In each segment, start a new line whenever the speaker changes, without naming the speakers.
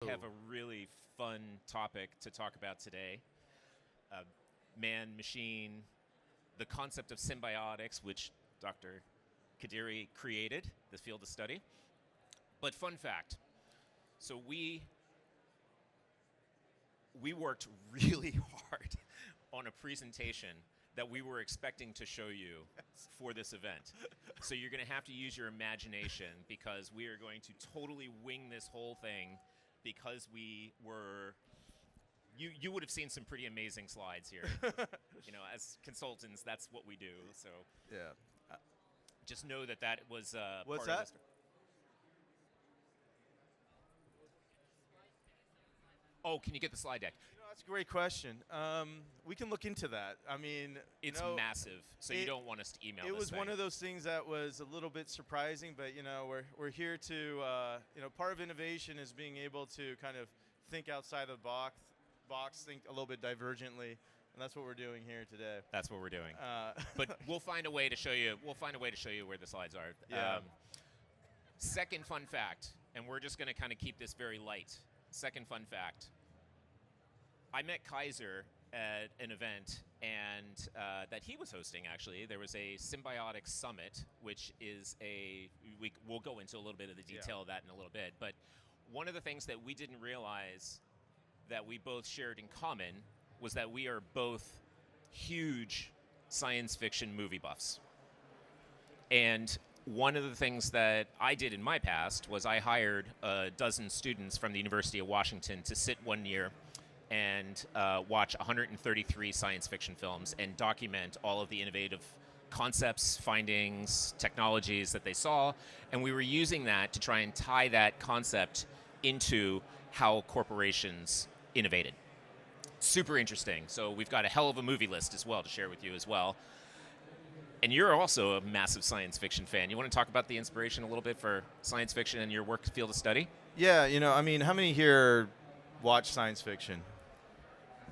have a really fun topic to talk about today. Man, machine, the concept of symbiotics, which Dr. Khaderi created, the field of study. But fun fact, so we worked really hard on a presentation that we were expecting to show you for this event. So you're going to have to use your imagination because we are going to totally wing this whole thing because we were... You would have seen some pretty amazing slides here. As consultants, that's what we do. So
yeah,
just know that was
what's
part
that?
of this. Oh, can you get the slide deck?
That's a great question. We can look into that. I mean,
it's massive, so you don't want us to email.
It was one of those things that was a little bit surprising, but we're here to part of innovation is being able to kind of think outside the box, think a little bit divergently, and that's what we're doing here today.
That's what we're doing. But we'll find a way to show you. We'll find a way to show you where the slides are.
Yeah.
Second fun fact, and we're just going to kind of keep this very light. Second fun fact. I met Khizer at an event and that he was hosting, actually. There was a Symbiotics Summit, which is we'll go into a little bit of the detail of that in a little bit. But one of the things that we didn't realize that we both shared in common was that we are both huge science fiction movie buffs. And one of the things that I did in my past was I hired a dozen students from the University of Washington to sit one year and watch 133 science fiction films and document all of the innovative concepts, findings, technologies that they saw. And we were using that to try and tie that concept into how corporations innovated. Super interesting. So we've got a hell of a movie list as well to share with you as well. And you're also a massive science fiction fan. You want to talk about the inspiration a little bit for science fiction and your work field of study?
Yeah, how many here watch science fiction?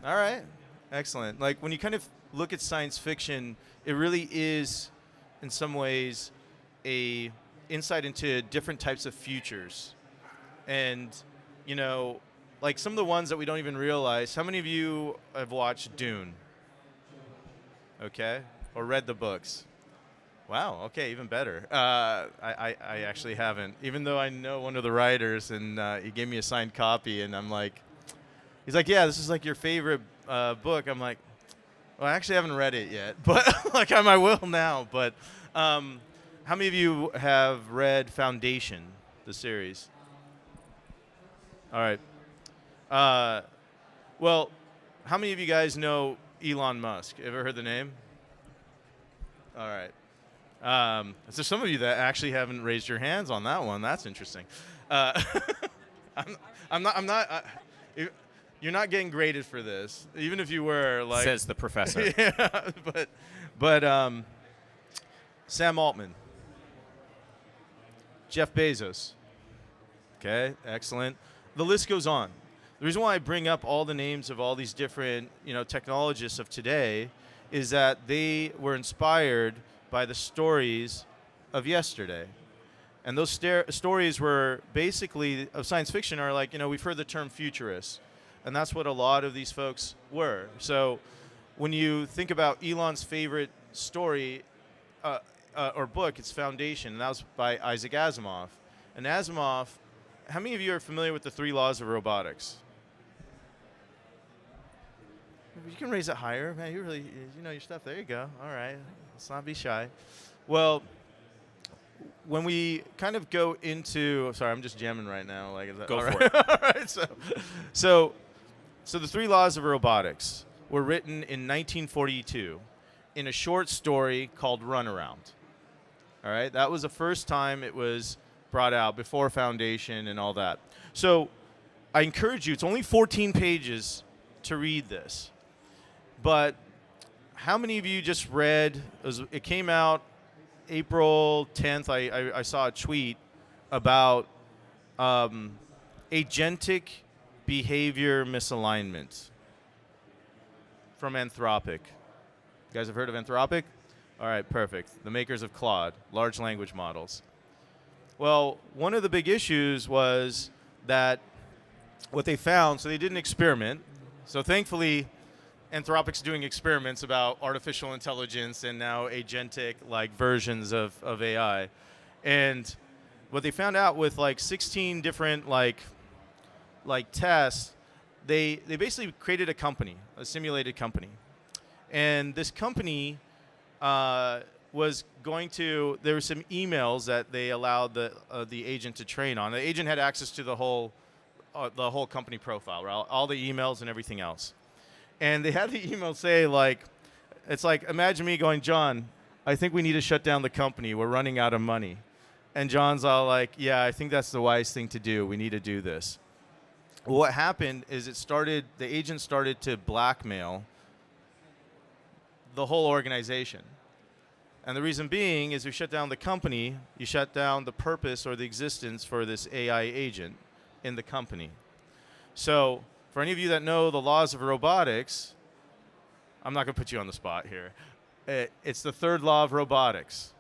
All right, excellent. Like when you kind of look at science fiction, it really is, in some ways, a insight into different types of futures. And, like some of the ones that we don't even realize. How many of you have watched Dune? Okay, or read the books? Wow, okay, even better. I actually haven't, even though I know one of the writers, and he gave me a signed copy, and I'm like, he's like, yeah, this is like your favorite book. I'm like, well, I actually haven't read it yet, but like I will now. But how many of you have read Foundation, the series? All right. Well, how many of you guys know Elon Musk? Ever heard the name? All right. So some of you that actually haven't raised your hands on that one. That's interesting. I'm not. You're not getting graded for this, even if you were. Like,
says the professor.
Yeah, but Sam Altman, Jeff Bezos. Okay, excellent. The list goes on. The reason why I bring up all the names of all these different, technologists of today is that they were inspired by the stories of yesterday. And those stories were basically, of science fiction, are like, we've heard the term futurists. And that's what a lot of these folks were. So when you think about Elon's favorite story or book, it's Foundation. And that was by Isaac Asimov. And Asimov, how many of you are familiar with the 3 laws of robotics? You can raise it higher. Man, you know your stuff. There you go. All right. Let's not be shy. Well, when we kind of go into, sorry, I'm just jamming right now. Like, is that
go
all
for
right?
it.
All right. So the 3 laws of robotics were written in 1942 in a short story called Runaround. All right. That was the first time it was brought out, before Foundation and all that. So I encourage you. It's only 14 pages to read this. But how many of you just read, it came out April 10th, I saw a tweet about agentic behavior misalignment from Anthropic. You guys have heard of Anthropic? All right, perfect. The makers of Claude, large language models. Well, one of the big issues was that what they found, so they did an experiment. So thankfully, Anthropic's doing experiments about artificial intelligence and now agentic like versions of AI. And what they found out with like 16 different like tests, they basically created a company, a simulated company. And this company was going to, there were some emails that they allowed the agent to train on. The agent had access to the whole company profile, right? All the emails and everything else. And they had the email say like, it's like, imagine me going, John, I think we need to shut down the company. We're running out of money. And John's all like, yeah, I think that's the wise thing to do. We need to do this. Well, what happened is the agent started to blackmail the whole organization. And the reason being is you shut down the company, you shut down the purpose or the existence for this AI agent in the company. So for any of you that know the laws of robotics, I'm not going to put you on the spot here. It's the third law of robotics.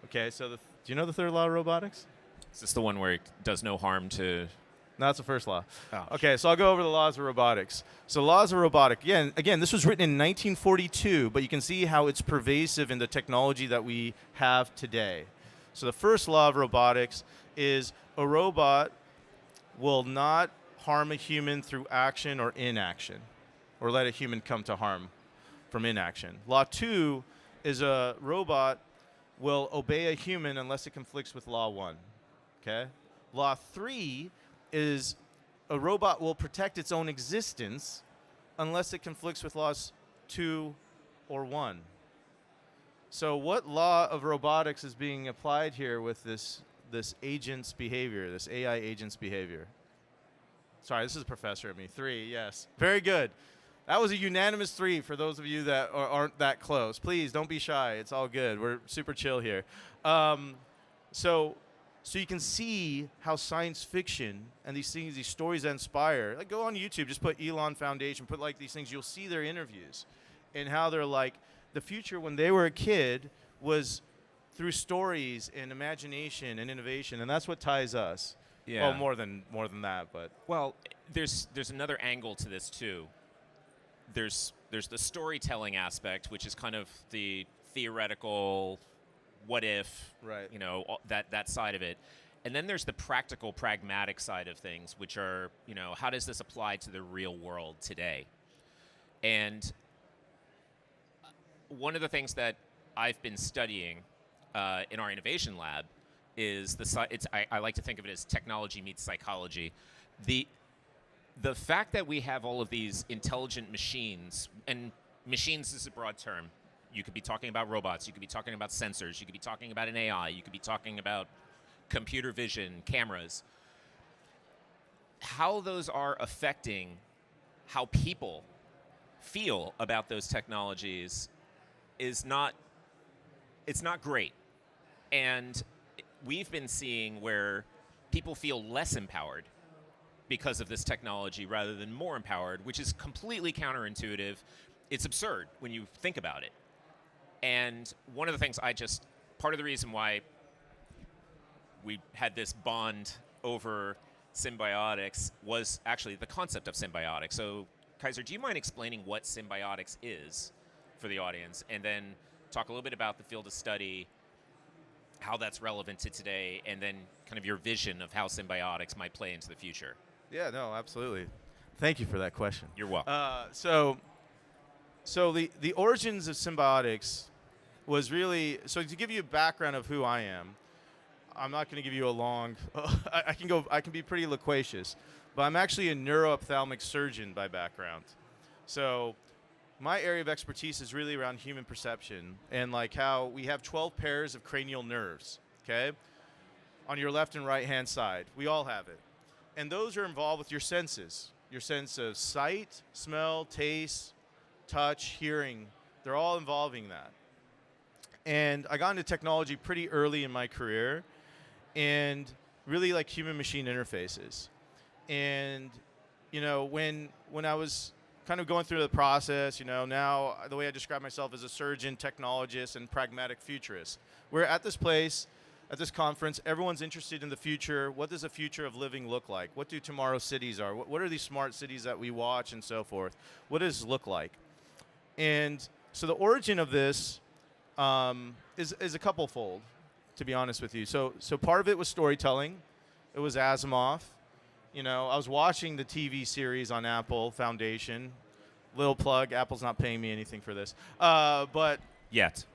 Okay, so do you know the third law of robotics?
Is this the one where it does no harm to...
No, that's the first law.
Oh.
Okay, so I'll go over the laws of robotics. So laws of robotics, again, this was written in 1942, but you can see how it's pervasive in the technology that we have today. So the first law of robotics is a robot will not harm a human through action or inaction, or let a human come to harm from inaction. Law 2 is a robot will obey a human unless it conflicts with law 1. Okay? Law 3 is a robot will protect its own existence unless it conflicts with laws 2 or 1. So what law of robotics is being applied here with this agent's behavior, this AI agent's behavior? Sorry, this is a professor at me. 3, yes. Very good. That was a unanimous 3 for those of you that aren't that close. Please, don't be shy. It's all good. We're super chill here. So you can see how science fiction and these things, these stories that inspire, like go on YouTube, just put Elon Foundation, put like these things, you'll see their interviews and how they're like, the future when they were a kid was through stories and imagination and innovation, and that's what ties us.
Yeah.
Well, more than that, but.
Well, there's another angle to this too. There's the storytelling aspect, which is kind of the theoretical, what if,
right.
That side of it. And then there's the practical, pragmatic side of things, which are, how does this apply to the real world today? And one of the things that I've been studying in our innovation lab is I like to think of it as technology meets psychology. The fact that we have all of these intelligent machines, and machines is a broad term. You could be talking about robots, you could be talking about sensors, you could be talking about an AI, you could be talking about computer vision, cameras. How those are affecting how people feel about those technologies it's not great. And we've been seeing where people feel less empowered because of this technology rather than more empowered, which is completely counterintuitive. It's absurd when you think about it. And one of the things part of the reason why we had this bond over symbiotics was actually the concept of symbiotics. So, Khizer, do you mind explaining what symbiotics is for the audience, and then talk a little bit about the field of study, how that's relevant to today, and then kind of your vision of how symbiotics might play into the future?
Yeah, no, absolutely. Thank you for that question.
You're welcome.
So the origins of symbiotics was really, so to give you a background of who I am, I'm not going to give you a long, I can be pretty loquacious, but I'm actually a neuroophthalmic surgeon by background. So my area of expertise is really around human perception and like how we have 12 pairs of cranial nerves, okay, on your left and right hand side. We all have it. And those are involved with your senses, your sense of sight, smell, taste, touch, hearing. They're all involving that. And I got into technology pretty early in my career and really like human-machine interfaces. And, when I was kind of going through the process, now the way I describe myself as a surgeon, technologist, and pragmatic futurist. We're at this place at this conference, everyone's interested in the future. What does the future of living look like? What do tomorrow cities are? What are these smart cities that we watch and so forth? What does it look like? And so the origin of this is a couple-fold, to be honest with you. So part of it was storytelling. It was Asimov. You know, I was watching the TV series on Apple Foundation. Little plug, Apple's not paying me anything for this. But
Yet.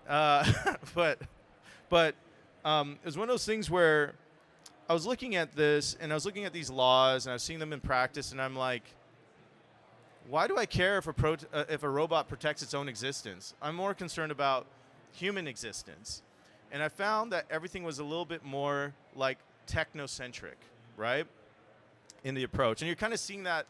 but it was one of those things where I was looking at this, and I was looking at these laws, and I was seeing them in practice, and I'm like, why do I care if a robot protects its own existence? I'm more concerned about human existence. And I found that everything was a little bit more like technocentric, right, in the approach. And you're kind of seeing that,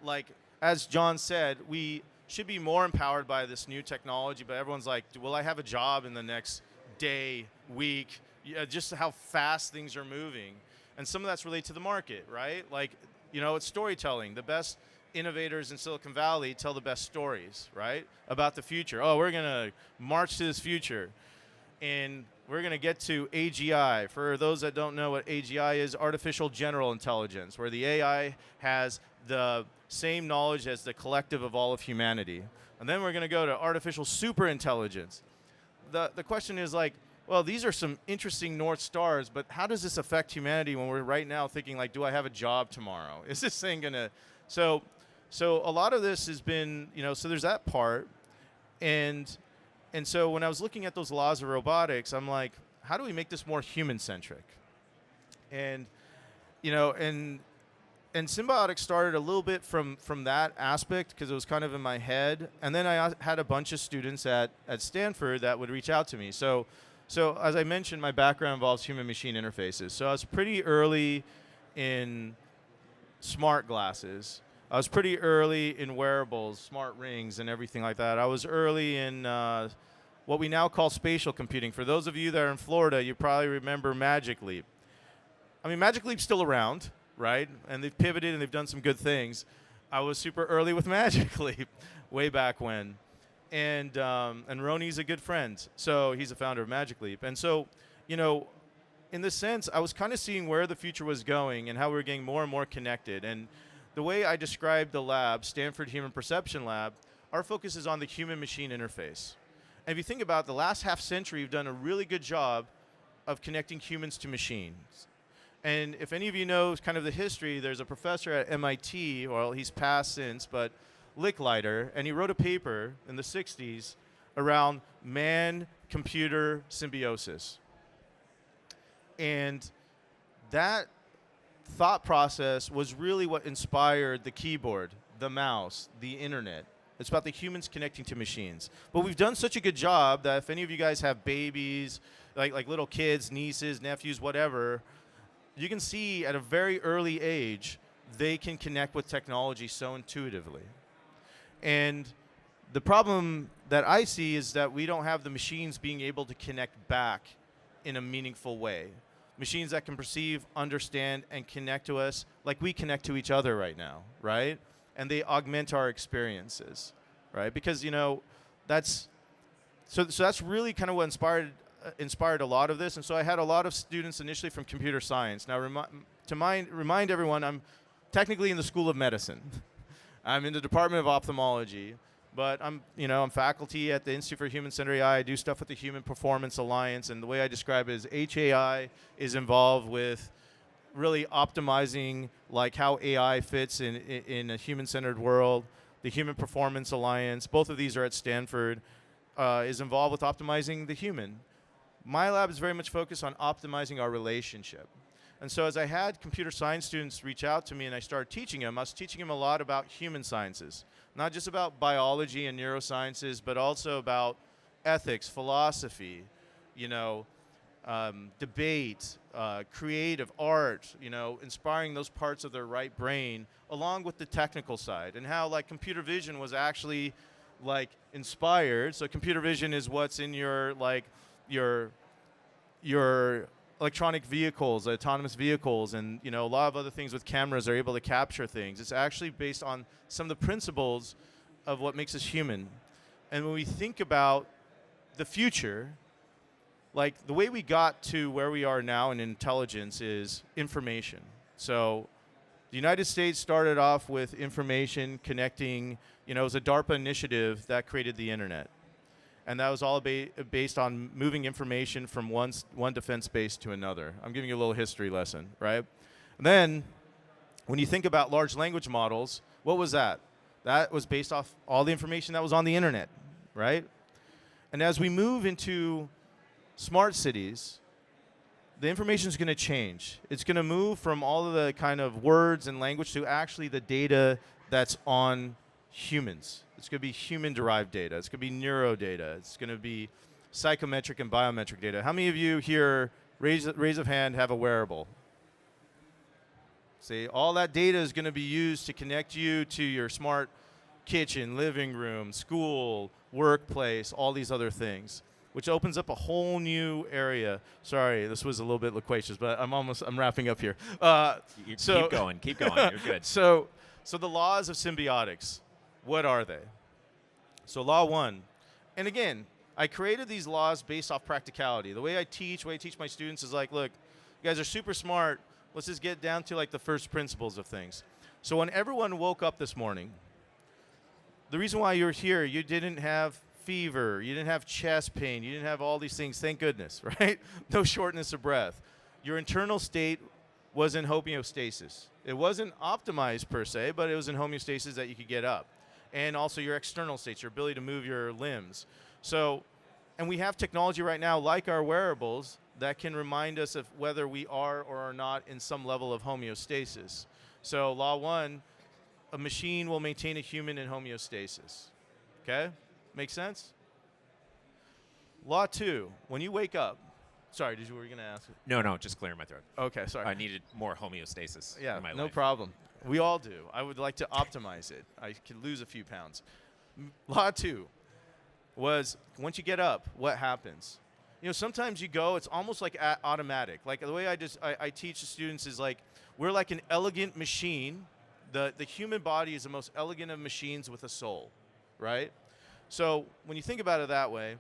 like, as John said, we should be more empowered by this new technology, but everyone's like, will I have a job in the next day, week? Just how fast things are moving. And some of that's related to the market, right? Like, you know, it's storytelling. The best innovators in Silicon Valley tell the best stories, right, about the future. Oh, we're going to march to this future, and we're going to get to AGI. For those that don't know what AGI is, artificial general intelligence, where the AI has the same knowledge as the collective of all of humanity. And then we're going to go to artificial superintelligence. The question is like, well, these are some interesting North Stars, but how does this affect humanity when we're right now thinking like, do I have a job tomorrow? Is this thing going to... So a lot of this has been, you know, so there's that part. And so when I was looking at those laws of robotics, I'm like, how do we make this more human-centric? And, you know, and Symbiotics started a little bit from that aspect because it was kind of in my head. And then I had a bunch of students at Stanford that would reach out to me. So as I mentioned, my background involves human-machine interfaces. So I was pretty early in smart glasses. I was pretty early in wearables, smart rings, and everything like that. I was early in what we now call spatial computing. For those of you that are in Florida, you probably remember Magic Leap. I mean, Magic Leap's still around, right? And they've pivoted and they've done some good things. I was super early with Magic Leap way back when. And Roni's a good friend, so he's a founder of Magic Leap. And so, you know, in this sense, I was kind of seeing where the future was going and how we were getting more and more connected. And the way I described the lab, Stanford Human Perception Lab, our focus is on the human-machine interface. And if you think about it, the last half century, we've done a really good job of connecting humans to machines. And if any of you know kind of the history, there's a professor at MIT, well, he's passed since, but Licklider, and he wrote a paper in the 60s around man-computer symbiosis. And that thought process was really what inspired the keyboard, the mouse, the internet. It's about the humans connecting to machines. But we've done such a good job that if any of you guys have babies, like little kids, nieces, nephews, whatever, you can see at a very early age, they can connect with technology so intuitively. And the problem that I see is that we don't have the machines being able to connect back in a meaningful way. Machines that can perceive, understand, and connect to us like we connect to each other right now, right? And they augment our experiences, right? Because, you know, that's really kind of what inspired a lot of this. And so I had a lot of students initially from computer science. Now, remind everyone, I'm technically in the School of Medicine. I'm in the Department of Ophthalmology, but I'm faculty at the Institute for Human-Centered AI. I do stuff with the Human Performance Alliance, and the way I describe it is HAI is involved with really optimizing like how AI fits in a human-centered world. The Human Performance Alliance, both of these are at Stanford, is involved with optimizing the human. My lab is very much focused on optimizing our relationship. And so as I had computer science students reach out to me and I started teaching them, I was teaching them a lot about human sciences. Not just about biology and neurosciences, but also about ethics, philosophy, you know, debate, creative art, you know, inspiring those parts of their right brain, along with the technical side, and how like computer vision was actually like inspired. So computer vision is what's in your like your electronic vehicles, autonomous vehicles, and you know a lot of other things with cameras are able to capture things. It's actually based on some of the principles of what makes us human. And when we think about the future, like the way we got to where we are now in intelligence is information. So the United States started off with information connecting, it was a DARPA initiative that created the internet. And that was all based on moving information from one defense base to another. I'm giving you a little history lesson, right? And then, when you think about large language models, what was that? That was based off all the information that was on the internet, right? And as we move into smart cities, the information is going to change. It's going to move from all of the kind of words and language to actually the data that's on humans. It's going to be human-derived data. It's going to be neuro data. It's going to be psychometric and biometric data. How many of you here, raise of hand, have a wearable? See, all that data is going to be used to connect you to your smart kitchen, living room, school, workplace, all these other things, which opens up a whole new area. Sorry, this was a little bit loquacious, but I'm wrapping up here.
Keep going. You're good.
So the laws of symbiotics, what are they? So law one, and again, I created these laws based off practicality. The way I teach my students is like, look, you guys are super smart. Let's just get down to like the first principles of things. So when everyone woke up this morning, the reason why you're here, you didn't have fever, you didn't have chest pain, you didn't have all these things, thank goodness, right? No shortness of breath. Your internal state was in homeostasis. It wasn't optimized per se, but it was in homeostasis that you could get up. And also your external states, your ability to move your limbs. So, and we have technology right now, like our wearables, that can remind us of whether we are or are not in some level of homeostasis. So law one, a machine will maintain a human in homeostasis. Okay? Make sense? Law two, when you wake up, sorry, were you going to ask?
No, just clearing my throat.
Okay, sorry.
I needed more homeostasis in my life.
No problem. We all do. I would like to optimize it. I could lose a few pounds. Law two was, once you get up, what happens? Sometimes you go, it's almost like automatic. Like the way I teach the students is like, we're like an elegant machine. The human body is the most elegant of machines with a soul, right? So when you think about it that way,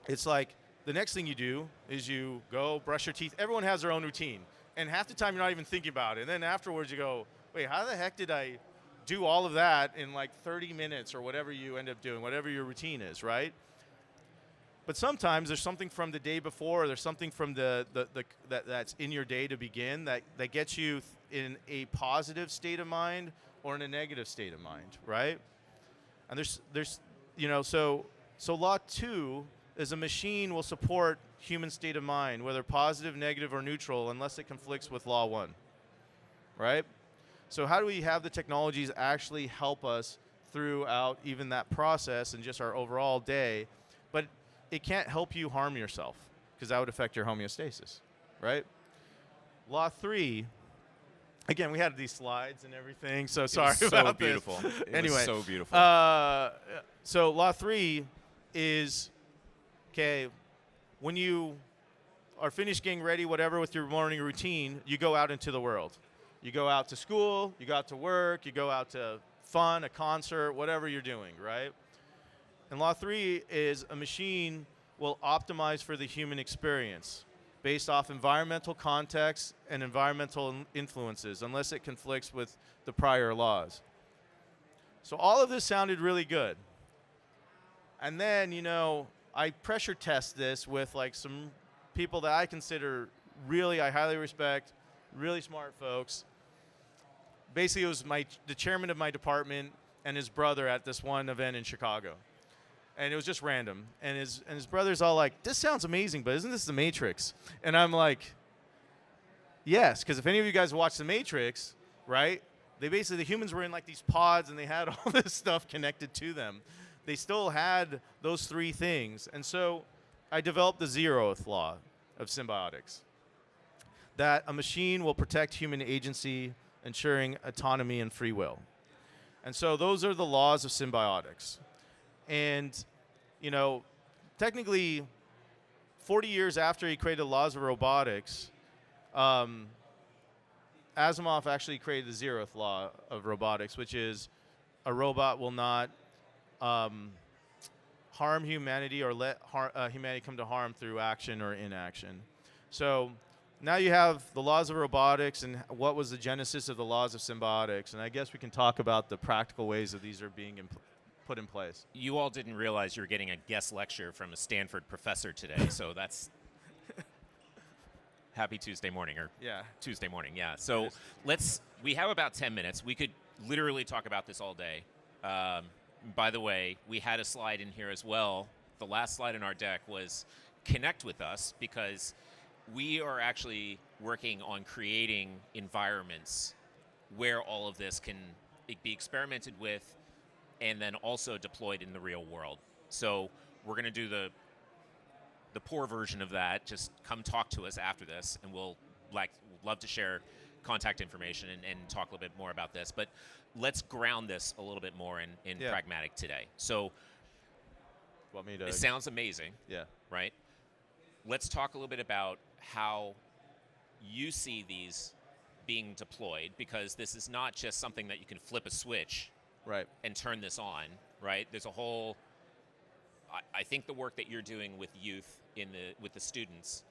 it's like the next thing you do is you go brush your teeth. Everyone has their own routine. And half the time you're not even thinking about it. And then afterwards you go, wait, how the heck did I do all of that in like 30 minutes or whatever you end up doing, whatever your routine is, right? But sometimes there's something from the day before, or there's something from that's in your day to begin that gets you in a positive state of mind or in a negative state of mind, right? And there's so law two is a machine will support human state of mind, whether positive, negative, or neutral, unless it conflicts with law one, right? So how do we have the technologies actually help us throughout even that process and just our overall day? But it can't help you harm yourself, because that would affect your homeostasis, right? Law three, again, we had these slides and everything, so sorry about this.
Beautiful.
Anyway,
was so beautiful.
So law three is, okay, when you are finished getting ready, whatever, with your morning routine, you go out into the world. You go out to school, you go out to work, you go out to fun, a concert, whatever you're doing, right? And law three is a machine will optimize for the human experience based off environmental context and environmental influences, unless it conflicts with the prior laws. So all of this sounded really good. And then, I pressure test this with like some people that I consider I highly respect, really smart folks. Basically, it was the chairman of my department and his brother at this one event in Chicago. And it was just random. And his brother's all like, this sounds amazing, but isn't this The Matrix? And I'm like, yes, because if any of you guys watch The Matrix, right, the humans were in like these pods and they had all this stuff connected to them. They still had those three things. And so I developed the 0th law of symbiotics, that a machine will protect human agency, ensuring autonomy and free will. And so those are the laws of symbiotics. And, technically, 40 years after he created the laws of robotics, Asimov actually created the 0th law of robotics, which is a robot will not harm humanity or let humanity come to harm through action or inaction. So now you have the laws of robotics and what was the genesis of the laws of symbiotics. And I guess we can talk about the practical ways that these are being put in place.
You all didn't realize you were getting a guest lecture from a Stanford professor today, so that's happy Tuesday morning, or Tuesday morning, yeah. So we have about 10 minutes. We could literally talk about this all day. By the way, we had a slide in here as well. The last slide in our deck was connect with us, because we are actually working on creating environments where all of this can be experimented with and then also deployed in the real world. So we're going to do the poor version of that. Just come talk to us after this, and we'll love to share contact information and talk a little bit more about this. But let's ground this a little bit more in pragmatic today. So it sounds amazing, right? Let's talk a little bit about how you see these being deployed, because this is not just something that you can flip a switch and turn this on, right? There's a whole, I think the work that you're doing with youth with the students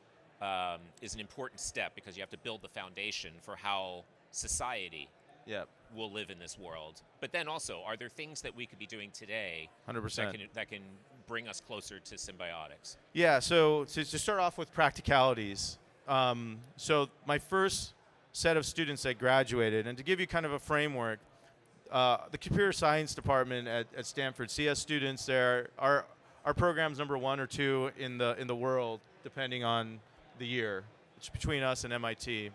is an important step, because you have to build the foundation for how society will live in this world. But then also, are there things that we could be doing today
100%
that can bring us closer to symbiotics?
Yeah, so to start off with practicalities, so my first set of students that graduated, and to give you kind of a framework, the computer science department at Stanford, CS students there, our program's number 1 or 2 in the world, depending on the year. It's between us and MIT.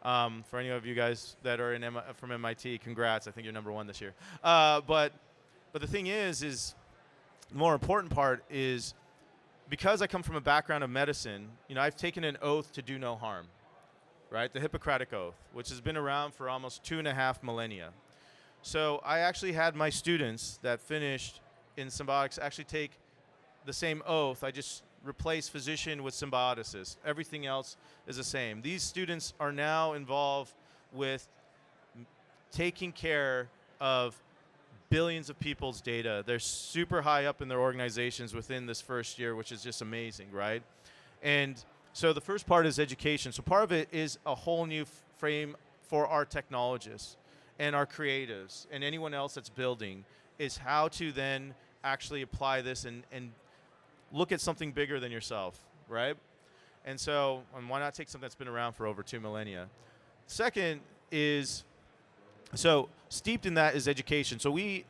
For any of you guys that are from MIT, congrats. I think you're number 1 this year. But the thing is the more important part is, because I come from a background of medicine, I've taken an oath to do no harm, right? The Hippocratic Oath, which has been around for almost 2.5 millennia. So I actually had my students that finished in symbiotics actually take the same oath. I just replaced physician with symbioticist. Everything else is the same. These students are now involved with taking care of billions of people's data. They're super high up in their organizations within this first year, which is just amazing, right? And so the first part is education. So part of it is a whole new frame for our technologists and our creatives and anyone else that's building, is how to then actually apply this and look at something bigger than yourself, right? And so, why not take something that's been around for over 2 millennia? Second is, so steeped in that is education. So we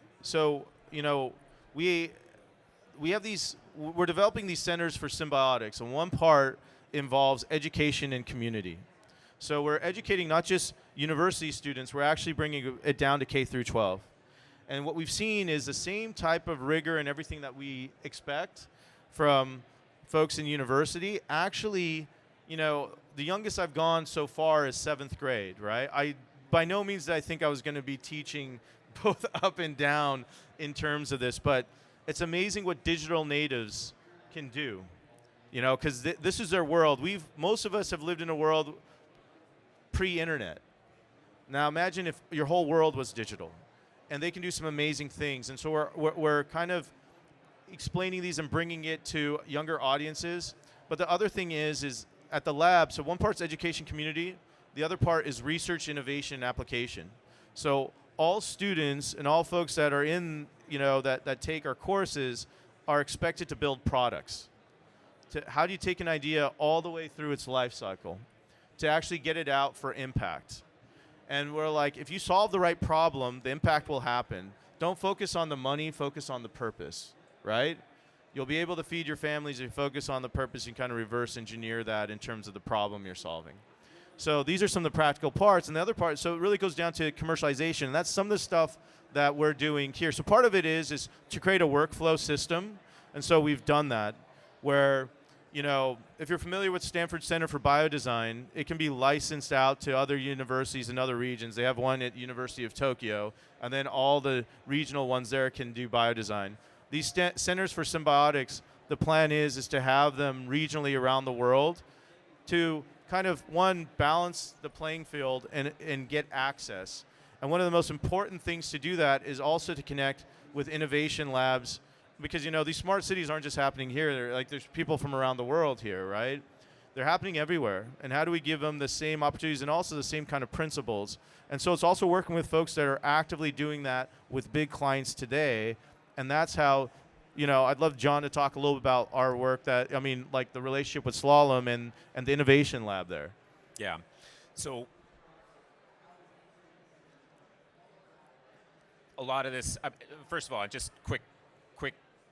have these, we're developing these centers for symbiotics, and one part involves education and community. So we're educating not just university students, we're actually bringing it down to K through 12. And what we've seen is the same type of rigor and everything that we expect from folks in university. Actually, the youngest I've gone so far is 7th grade, right? By no means did I think I was going to be teaching both up and down in terms of this, but it's amazing what digital natives can do, because this is their world. Most of us have lived in a world pre-internet. Now imagine if your whole world was digital, and they can do some amazing things. And so we're kind of explaining these and bringing it to younger audiences. But the other thing is at the lab, so one part's education community, the other part is research, innovation, and application. So all students and all folks that are in, that take our courses are expected to build products. How do you take an idea all the way through its life cycle to actually get it out for impact? And we're like, if you solve the right problem, the impact will happen. Don't focus on the money, focus on the purpose, right? You'll be able to feed your families if you focus on the purpose and kind of reverse engineer that in terms of the problem you're solving. So these are some of the practical parts. And the other part, so it really goes down to commercialization. And that's some of the stuff that we're doing here. So part of it is to create a workflow system. And so we've done that, where if you're familiar with Stanford Center for Biodesign, it can be licensed out to other universities in other regions. They have one at University of Tokyo, and then all the regional ones there can do biodesign. These centers for symbiotics, the plan is to have them regionally around the world to kind of, one, balance the playing field and get access. And one of the most important things to do that is also to connect with innovation labs because these smart cities aren't just happening here. There's people from around the world here, right? They're happening everywhere. And how do we give them the same opportunities and also the same kind of principles? And so it's also working with folks that are actively doing that with big clients today. And that's how, I'd love John to talk a little bit about our work like the relationship with Slalom and the innovation lab there.
Yeah. So a lot of this, first of all, just quick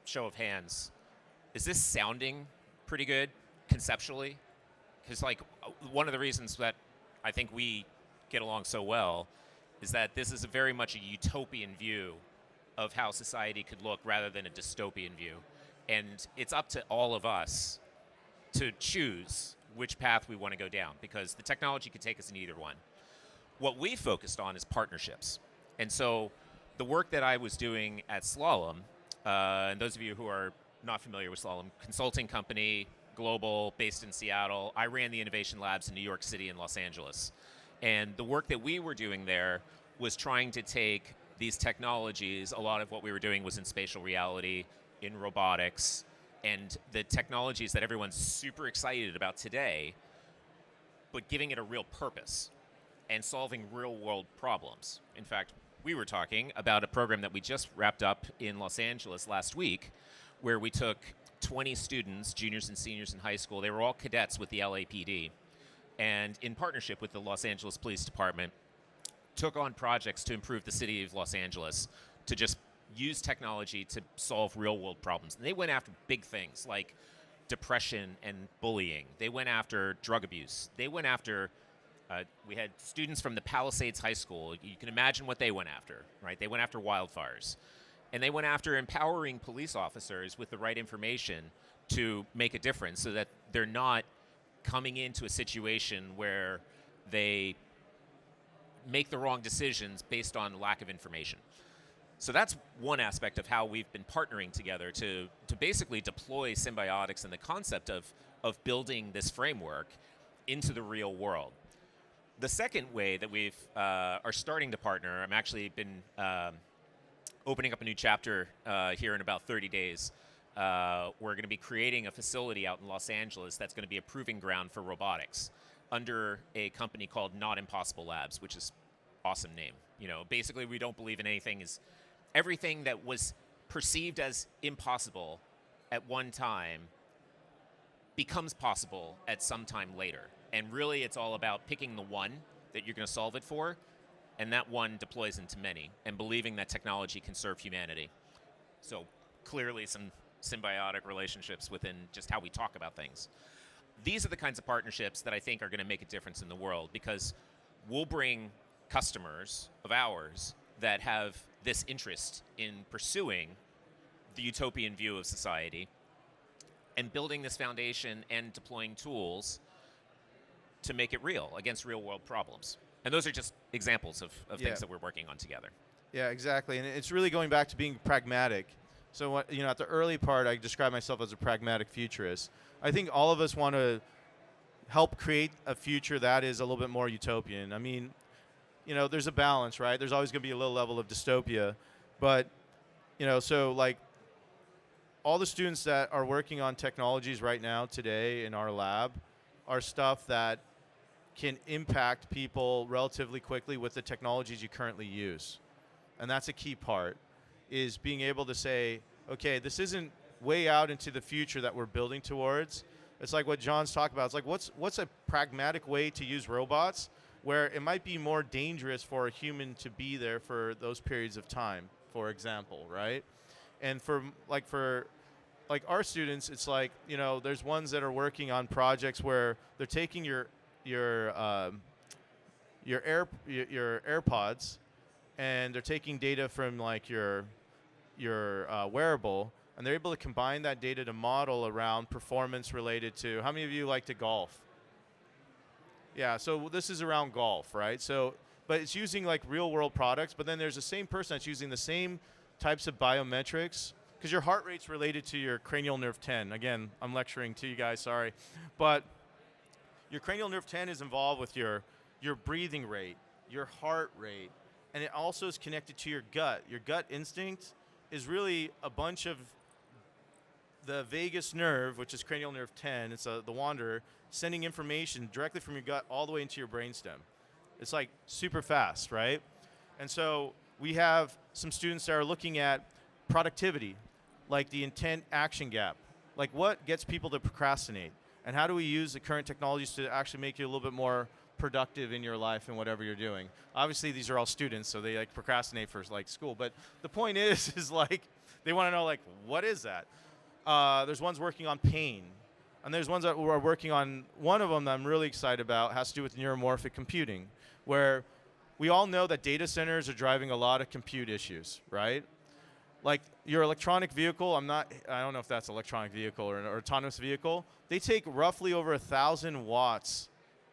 show of hands. Is this sounding pretty good conceptually? Because one of the reasons that I think we get along so well is that this is very much a utopian view of how society could look rather than a dystopian view. And it's up to all of us to choose which path we want to go down, because the technology could take us in either one. What we focused on is partnerships. And so the work that I was doing at Slalom, and those of you who are not familiar with Slalom, consulting company, global, based in Seattle. I ran the innovation labs in New York City and Los Angeles. And the work that we were doing there was trying to take these technologies. A lot of what we were doing was in spatial reality, in robotics, and the technologies that everyone's super excited about today, but giving it a real purpose and solving real-world problems. In fact, we were talking about a program that we just wrapped up in Los Angeles last week, where we took 20 students, juniors and seniors in high school. They were all cadets with the LAPD, and in partnership with the Los Angeles Police Department, took on projects to improve the city of Los Angeles, to just use technology to solve real-world problems. And they went after big things like depression and bullying. They went after drug abuse. They went after we had students from the Palisades High School. You can imagine what they went after, right? They went after wildfires. And they went after empowering police officers with the right information to make a difference, so that they're not coming into a situation where they make the wrong decisions based on lack of information. So that's one aspect of how we've been partnering together to basically deploy Symbiotics and the concept of building this framework into the real world. The second way that we've are starting to partner, I'm actually been opening up a new chapter here in about 30 days. We're going to be creating a facility out in Los Angeles that's going to be a proving ground for robotics under a company called Not Impossible Labs, which is an awesome name. Basically, we don't believe in everything that was perceived as impossible at one time becomes possible at some time later. And really, it's all about picking the one that you're going to solve it for, and that one deploys into many, and believing that technology can serve humanity. So clearly some symbiotic relationships within just how we talk about things. These are the kinds of partnerships that I think are going to make a difference in the world, because we'll bring customers of ours that have this interest in pursuing the utopian view of society and building this foundation and deploying tools to make it real against real world problems. And those are just examples of things that we're working on together.
Yeah, exactly. And it's really going back to being pragmatic. So, at the early part, I describe myself as a pragmatic futurist. I think all of us want to help create a future that is a little bit more utopian. I mean, there's a balance, right? There's always going to be a little level of dystopia. But, all the students that are working on technologies right now today in our lab are stuff that can impact people relatively quickly with the technologies you currently use. And that's a key part, is being able to say, okay, this isn't way out into the future that we're building towards. It's like what John's talking about. It's like, what's a pragmatic way to use robots where it might be more dangerous for a human to be there for those periods of time, for example, right? And for our students, it's like, there's ones that are working on projects where they're taking your AirPods, and they're taking data from your wearable, and they're able to combine that data to model around performance related to, how many of you like to golf? Yeah, so this is around golf, right? So, but it's using real world products, but then there's the same person that's using the same types of biometrics, because your heart rate's related to your cranial nerve 10. Again, I'm lecturing to you guys, sorry. But your cranial nerve 10 is involved with your breathing rate, your heart rate, and it also is connected to your gut. Your gut instinct is really a bunch of the vagus nerve, which is cranial nerve 10, it's the wanderer, sending information directly from your gut all the way into your brainstem. It's like super fast, right? And so we have some students that are looking at productivity, like the intent action gap. Like what gets people to procrastinate? And how do we use the current technologies to actually make you a little bit more productive in your life and whatever you're doing? Obviously, these are all students, so they like procrastinate for like school. But the point is like they want to know like what is that? There's ones working on pain, and there's ones that are working on. One of them that I'm really excited about has to do with neuromorphic computing, where we all know that data centers are driving a lot of compute issues, right? Like your electronic vehicle, I don't know if that's an electronic vehicle or an autonomous vehicle. They take roughly over 1,000 watts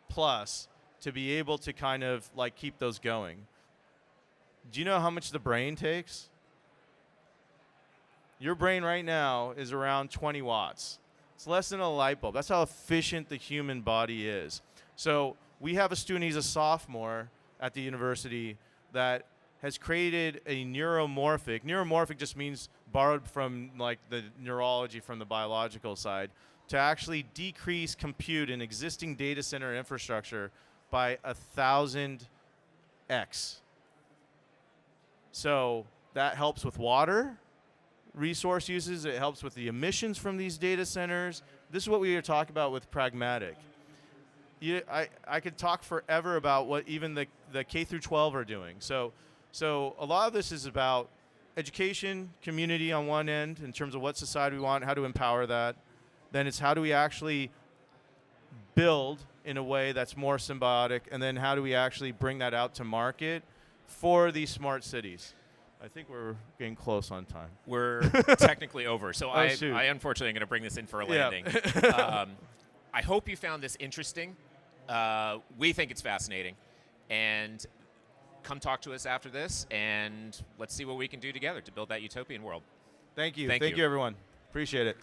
plus to be able to kind of like keep those going. Do you know how much the brain takes? Your brain right now is around 20 watts. It's less than a light bulb. That's how efficient the human body is. So we have a student, he's a sophomore at the university, that has created a neuromorphic just means borrowed from like the neurology from the biological side, to actually decrease compute in existing data center infrastructure by 1,000x. So that helps with water resource uses, it helps with the emissions from these data centers. This is what we are talking about with pragmatic. I could talk forever about what even the K through 12 are doing. So a lot of this is about education, community on one end in terms of what society we want, how to empower that. Then it's how do we actually build in a way that's more symbiotic, and then how do we actually bring that out to market for these smart cities. I think we're getting close on time.
We're technically over, so I unfortunately am going to bring this in for a landing.
Yeah.
I hope you found this interesting. We think it's fascinating, and come talk to us after this, and let's see what we can do together to build that utopian world.
Thank you.
Thank
you, everyone. Appreciate it.